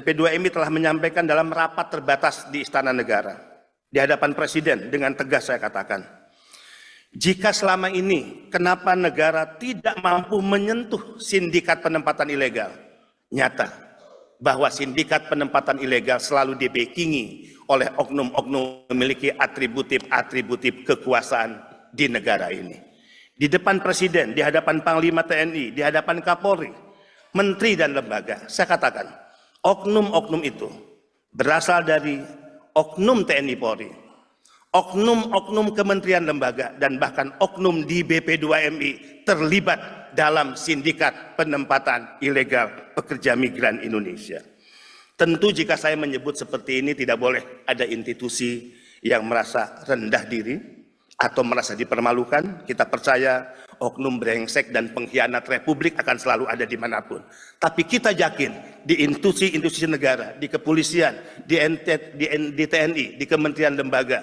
BP2MI telah menyampaikan dalam rapat terbatas di Istana Negara, di hadapan Presiden, dengan tegas saya katakan, jika selama ini kenapa negara tidak mampu menyentuh sindikat penempatan ilegal, nyata bahwa sindikat penempatan ilegal selalu dibackingi oleh oknum-oknum memiliki atributif kekuasaan di negara ini. Di depan Presiden, di hadapan Panglima TNI, di hadapan Kapolri, Menteri dan lembaga, saya katakan, oknum-oknum itu berasal dari oknum TNI Polri, oknum-oknum kementerian lembaga, dan bahkan oknum di BP2MI terlibat dalam sindikat penempatan ilegal pekerja migran Indonesia. Tentu jika saya menyebut seperti ini tidak boleh ada institusi yang merasa rendah diri atau merasa dipermalukan. Kita percaya oknum brengsek dan pengkhianat Republik akan selalu ada dimanapun. Tapi kita yakin di institusi negara, di kepolisian, di TNI, di kementerian lembaga,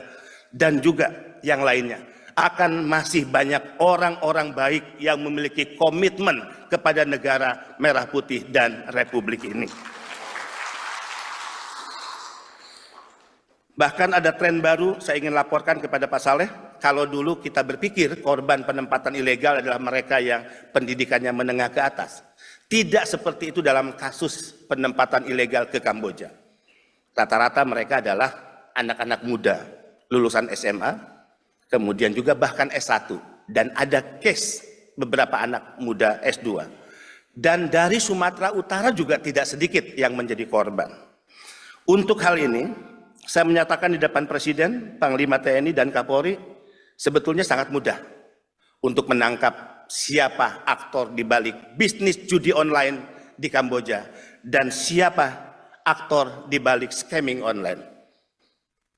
dan juga yang lainnya, akan masih banyak orang-orang baik yang memiliki komitmen kepada negara merah putih dan Republik ini. Bahkan ada tren baru saya ingin laporkan kepada Pak Saleh. Kalau dulu kita berpikir korban penempatan ilegal adalah mereka yang pendidikannya menengah ke atas. Tidak seperti itu dalam kasus penempatan ilegal ke Kamboja. Rata-rata mereka adalah anak-anak muda, lulusan SMA, kemudian juga bahkan S1. Dan ada case beberapa anak muda S2. Dan dari Sumatera Utara juga tidak sedikit yang menjadi korban. Untuk hal ini, saya menyatakan di depan Presiden, Panglima TNI, dan Kapolri, sebetulnya sangat mudah untuk menangkap siapa aktor di balik bisnis judi online di Kamboja dan siapa aktor di balik scamming online.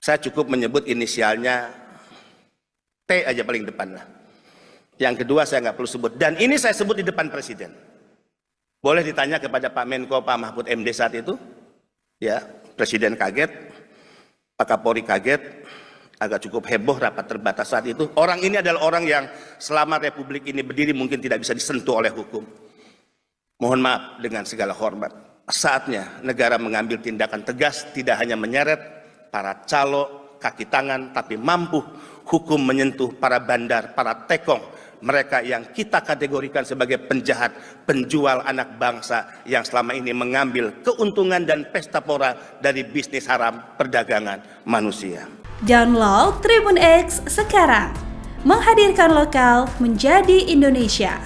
Saya cukup menyebut inisialnya T aja paling depan lah. Yang kedua saya nggak perlu sebut. Dan ini saya sebut di depan Presiden. Boleh ditanya kepada Pak Menko, Pak Mahfud MD saat itu. Ya, Presiden kaget. Pak Kapolri kaget, agak cukup heboh rapat terbatas saat itu. Orang ini adalah orang yang selama Republik ini berdiri mungkin tidak bisa disentuh oleh hukum. Mohon maaf dengan segala hormat. Saatnya negara mengambil tindakan tegas, tidak hanya menyeret para calo, kaki tangan, tapi mampu hukum menyentuh para bandar, para tekong, mereka yang kita kategorikan sebagai penjahat, penjual anak bangsa yang selama ini mengambil keuntungan dan pesta pora dari bisnis haram perdagangan manusia. Download Tribun X sekarang, menghadirkan lokal menjadi Indonesia.